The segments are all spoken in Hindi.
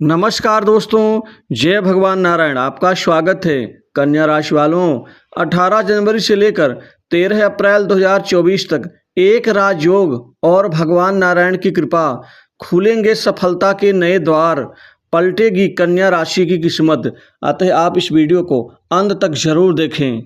नमस्कार दोस्तों, जय भगवान नारायण। आपका स्वागत है। कन्या राशि वालों, 18 जनवरी से लेकर 13 अप्रैल 2024 तक एक राजयोग और भगवान नारायण की कृपा, खुलेंगे सफलता के नए द्वार, पलटेगी कन्या राशि की किस्मत। अतः आप इस वीडियो को अंत तक जरूर देखें।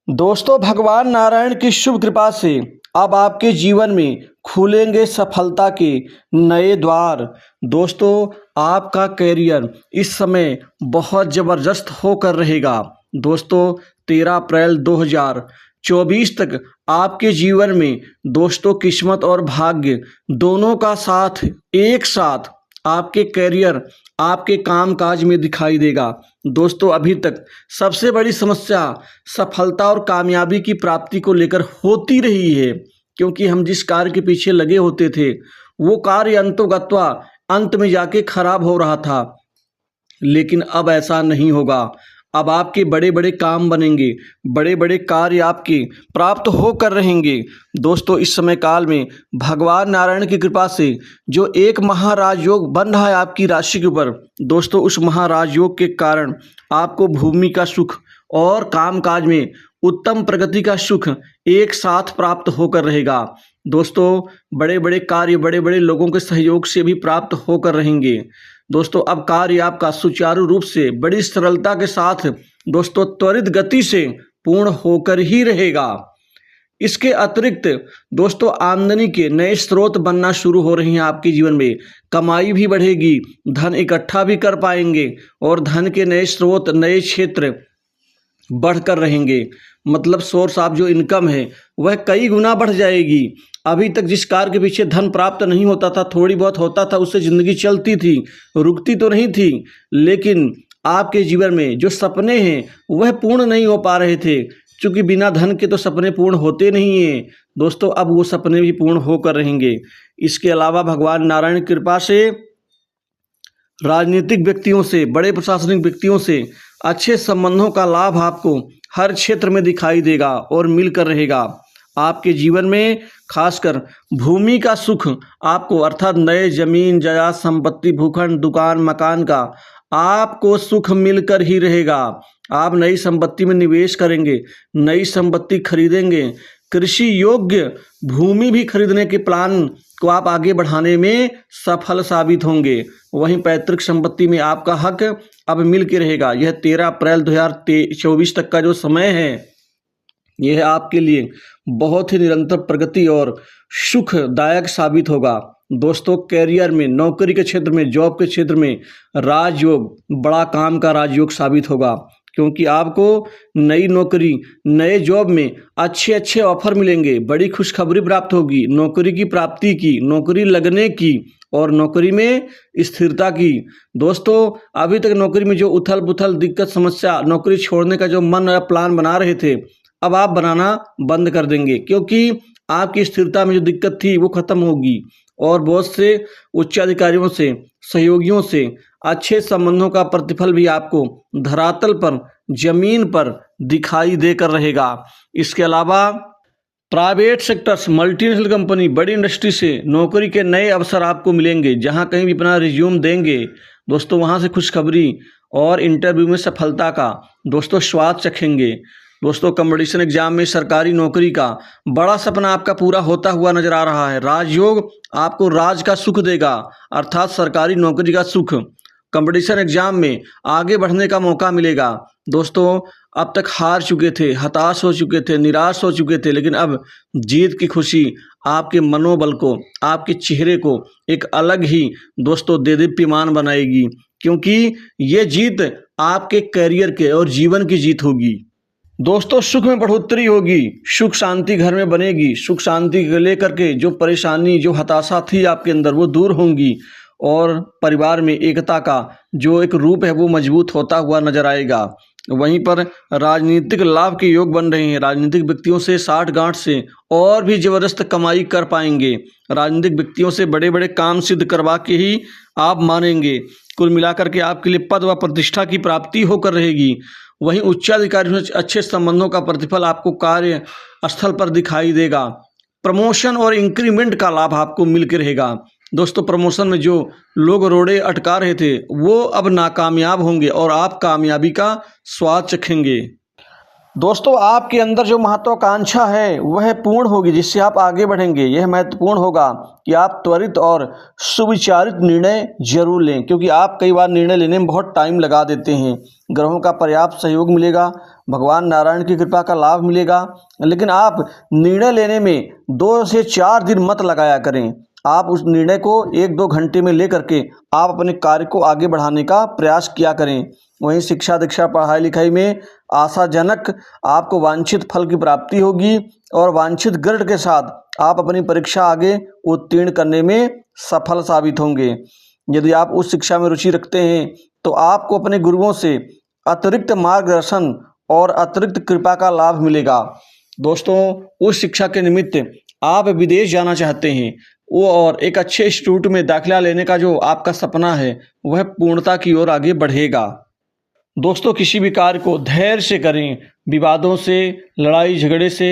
दोस्तों, भगवान नारायण की शुभ कृपा से अब आपके जीवन में खुलेंगे सफलता के नए द्वार। दोस्तों, आपका करियर इस समय बहुत ज़बरदस्त होकर रहेगा। दोस्तों, 13 अप्रैल 2024 तक आपके जीवन में दोस्तों किस्मत और भाग्य दोनों का साथ एक साथ आपके करियर, आपके कामकाज में दिखाई देगा। दोस्तों, अभी तक सबसे बड़ी समस्या सफलता और कामयाबी की प्राप्ति को लेकर होती रही है, क्योंकि हम जिस कार्य के पीछे लगे होते थे वो कार्य अंतोगत्वा अंत में जाके खराब हो रहा था। लेकिन अब ऐसा नहीं होगा। अब आपके बड़े बड़े काम बनेंगे, बड़े बड़े कार्य आपके प्राप्त होकर रहेंगे। दोस्तों, इस समय काल में भगवान नारायण की कृपा से जो एक महाराज योग बन रहा है आपकी राशि के ऊपर, दोस्तों उस महाराज योग के कारण आपको भूमि का सुख और कामकाज में उत्तम प्रगति का सुख एक साथ प्राप्त होकर रहेगा। दोस्तों, बड़े बड़े कार्य बड़े बड़े लोगों के सहयोग से भी प्राप्त होकर रहेंगे। दोस्तों, अब कार्य आपका सुचारू रूप से बड़ी सरलता के साथ दोस्तों त्वरित गति से पूर्ण होकर ही रहेगा। इसके अतिरिक्त दोस्तों आमदनी के नए स्रोत बनना शुरू हो रही हैं आपके जीवन में। कमाई भी बढ़ेगी, धन इकट्ठा भी कर पाएंगे और धन के नए स्रोत, नए क्षेत्र बढ़कर रहेंगे। मतलब सोर्स ऑफ जो इनकम है वह कई गुना बढ़ जाएगी। अभी तक जिस कार्य के पीछे धन प्राप्त नहीं होता था, थोड़ी बहुत होता था, उससे ज़िंदगी चलती थी, रुकती तो नहीं थी, लेकिन आपके जीवन में जो सपने हैं वह पूर्ण नहीं हो पा रहे थे, क्योंकि बिना धन के तो सपने पूर्ण होते नहीं हैं। दोस्तों, अब वो सपने भी पूर्ण होकर रहेंगे। इसके अलावा भगवान नारायण की कृपा से राजनीतिक व्यक्तियों से, बड़े प्रशासनिक व्यक्तियों से अच्छे संबंधों का लाभ आपको हर क्षेत्र में दिखाई देगा और मिलकर रहेगा। आपके जीवन में खासकर भूमि का सुख आपको, अर्थात नए जमीन जायदाद संपत्ति भूखंड दुकान मकान का आपको सुख मिलकर ही रहेगा। आप नई संपत्ति में निवेश करेंगे, नई संपत्ति खरीदेंगे, कृषि योग्य भूमि भी खरीदने के प्लान को आप आगे बढ़ाने में सफल साबित होंगे। वहीं पैतृक संपत्ति में आपका हक अब मिल के रहेगा। यह 13 अप्रैल 2024 तक का जो समय है, यह आपके लिए बहुत ही निरंतर प्रगति और सुखदायक साबित होगा। दोस्तों, कैरियर में, नौकरी के क्षेत्र में, जॉब के क्षेत्र में राजयोग, बड़ा काम का राजयोग साबित होगा, क्योंकि आपको नई नौकरी, नए जॉब में अच्छे अच्छे ऑफर मिलेंगे, बड़ी खुशखबरी प्राप्त होगी, नौकरी की प्राप्ति की, नौकरी लगने की और नौकरी में स्थिरता की। दोस्तों, अभी तक नौकरी में जो उथल पुथल, दिक्कत, समस्या, नौकरी छोड़ने का जो मन या प्लान बना रहे थे, अब आप बनाना बंद कर देंगे, क्योंकि आपकी स्थिरता में जो दिक्कत थी वो खत्म होगी और बहुत से उच्चाधिकारियों से, सहयोगियों से अच्छे संबंधों का प्रतिफल भी आपको धरातल पर, जमीन पर दिखाई देकर रहेगा। इसके अलावा प्राइवेट सेक्टर्स, मल्टीनेशनल कंपनी, बड़ी इंडस्ट्री से नौकरी के नए अवसर आपको मिलेंगे। जहां कहीं भी अपना रिज्यूम देंगे दोस्तों, वहां से खुशखबरी और इंटरव्यू में सफलता का दोस्तों स्वाद चखेंगे। दोस्तों, कंपटीशन एग्जाम में सरकारी नौकरी का बड़ा सपना आपका पूरा होता हुआ नजर आ रहा है। राजयोग आपको राज का सुख देगा, अर्थात सरकारी नौकरी का सुख। कंपटीशन एग्जाम में आगे बढ़ने का मौका मिलेगा। दोस्तों, अब तक हार चुके थे, हताश हो चुके थे, निराश हो चुके थे, लेकिन अब जीत की खुशी आपके मनोबल को, आपके चेहरे को एक अलग ही दोस्तों देदीप्यमान बनाएगी, क्योंकि ये जीत आपके करियर के और जीवन की जीत होगी। दोस्तों, सुख में बढ़ोतरी होगी, सुख शांति घर में बनेगी। सुख शांति को लेकर के जो परेशानी, जो हताशा थी आपके अंदर, वो दूर होंगी और परिवार में एकता का जो एक रूप है वो मजबूत होता हुआ नजर आएगा। वहीं पर राजनीतिक लाभ के योग बन रहे हैं। राजनीतिक व्यक्तियों से, साठ गांठ से और भी जबरदस्त कमाई कर पाएंगे। राजनीतिक व्यक्तियों से बड़े बड़े काम सिद्ध करवा के ही आप मानेंगे। कुल मिलाकर के आपके लिए पद व प्रतिष्ठा की प्राप्ति होकर रहेगी। वहीं उच्चाधिकारियों से अच्छे संबंधों का प्रतिफल आपको कार्य स्थल पर दिखाई देगा। प्रमोशन और इंक्रीमेंट का लाभ आपको मिल के रहेगा। दोस्तों प्रमोशन में जो लोग रोड़े अटका रहे थे वो अब नाकामयाब होंगे और आप कामयाबी का स्वाद चखेंगे। दोस्तों आपके अंदर जो महत्वाकांक्षा है वह पूर्ण होगी, जिससे आप आगे बढ़ेंगे। यह महत्वपूर्ण होगा कि आप त्वरित और सुविचारित निर्णय जरूर लें, क्योंकि आप कई बार निर्णय लेने में बहुत टाइम लगा देते हैं। ग्रहों का पर्याप्त सहयोग मिलेगा, भगवान नारायण की कृपा का लाभ मिलेगा, लेकिन आप निर्णय लेने में 2 से 4 दिन मत लगाया करें। आप उस निर्णय को 1-2 घंटे में लेकर के आप अपने कार्य को आगे बढ़ाने का प्रयास किया करें। वहीं शिक्षा दीक्षा पढ़ाई लिखाई में आशाजनक आपको वांछित फल की प्राप्ति होगी और वांछित ग्रेड के साथ आप अपनी परीक्षा आगे उत्तीर्ण करने में सफल साबित होंगे। यदि आप उस शिक्षा में रुचि रखते हैं तो आपको अपने गुरुओं से अतिरिक्त मार्गदर्शन और अतिरिक्त कृपा का लाभ मिलेगा। दोस्तों उस शिक्षा के निमित्त आप विदेश जाना चाहते हैं वो और एक अच्छे इंस्टीट्यूट में दाखिला लेने का जो आपका सपना है वह पूर्णता की ओर आगे बढ़ेगा। दोस्तों किसी भी कार्य को धैर्य से करें, विवादों से, लड़ाई झगड़े से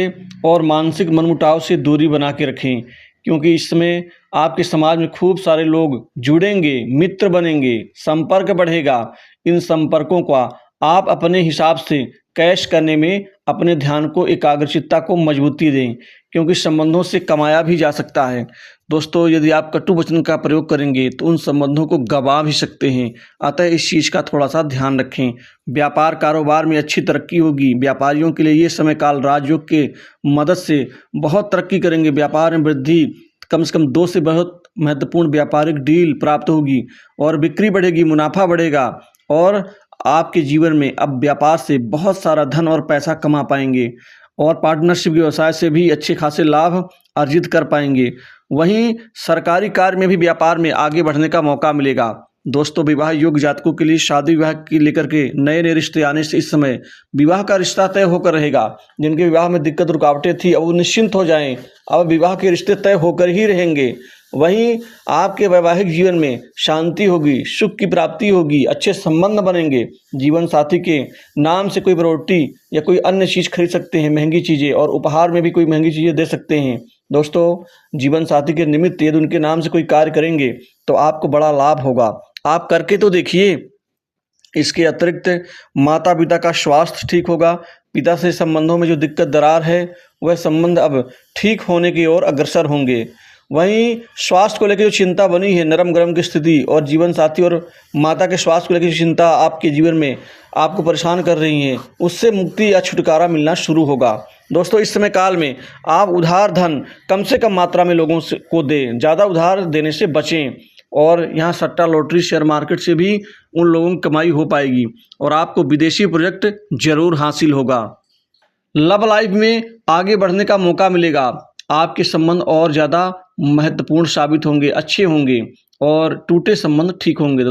और मानसिक मनमुटाव से दूरी बना के रखें, क्योंकि इसमें आपके समाज में खूब सारे लोग जुड़ेंगे, मित्र बनेंगे, संपर्क बढ़ेगा। इन संपर्कों का आप अपने हिसाब से कैश करने में अपने ध्यान को, एकाग्रचित्ता को मजबूती दें, क्योंकि संबंधों से कमाया भी जा सकता है। दोस्तों यदि आप कटु वचन का प्रयोग करेंगे तो उन संबंधों को गंवा भी सकते हैं, अतः इस चीज़ का थोड़ा सा ध्यान रखें। व्यापार कारोबार में अच्छी तरक्की होगी। व्यापारियों के लिए ये समय काल राजयोग के मदद से बहुत तरक्की करेंगे। व्यापार में वृद्धि, कम से कम 2 से बहुत महत्वपूर्ण व्यापारिक डील प्राप्त होगी और बिक्री बढ़ेगी, मुनाफा बढ़ेगा और आपके जीवन में अब व्यापार से बहुत सारा धन और पैसा कमा पाएंगे और पार्टनरशिप व्यवसाय से भी अच्छे खासे लाभ अर्जित कर पाएंगे। वहीं सरकारी कार्य में भी व्यापार में आगे बढ़ने का मौका मिलेगा। दोस्तों विवाह योग्य जातकों के लिए शादी विवाह की लेकर के नए नए रिश्ते आने से इस समय विवाह का रिश्ता तय होकर रहेगा। जिनके विवाह में दिक्कत रुकावटें थी अब वो निश्चिंत हो जाएं, अब विवाह के रिश्ते तय होकर ही रहेंगे। वहीं आपके वैवाहिक जीवन में शांति होगी, सुख की प्राप्ति होगी, अच्छे संबंध बनेंगे। जीवन साथी के नाम से कोई प्रॉपर्टी या कोई अन्य चीज़ खरीद सकते हैं, महंगी चीज़ें, और उपहार में भी कोई महंगी चीज़ें दे सकते हैं। दोस्तों जीवन साथी के निमित्त यदि उनके नाम से कोई कार्य करेंगे तो आपको बड़ा लाभ होगा। आप करके तो देखिए। इसके अतिरिक्त माता पिता का स्वास्थ्य ठीक होगा। पिता से संबंधों में जो दिक्कत दरार है वह संबंध अब ठीक होने की ओर अग्रसर होंगे। वहीं स्वास्थ्य को लेकर जो चिंता बनी है, नरम गरम की स्थिति और जीवन साथी और माता के स्वास्थ्य को लेकर जो चिंता आपके जीवन में आपको परेशान कर रही हैं, उससे मुक्ति या छुटकारा मिलना शुरू होगा। दोस्तों इस समय काल में आप उधार धन कम से कम मात्रा में लोगों से को दें, ज़्यादा उधार देने से बचें। और यहाँ सट्टा, लॉटरी, शेयर मार्केट से भी उन लोगों की कमाई हो पाएगी और आपको विदेशी प्रोजेक्ट जरूर हासिल होगा। लव लाइफ में आगे बढ़ने का मौका मिलेगा। आपके संबंध और ज़्यादा महत्वपूर्ण साबित होंगे, अच्छे होंगे और टूटे संबंध ठीक होंगे।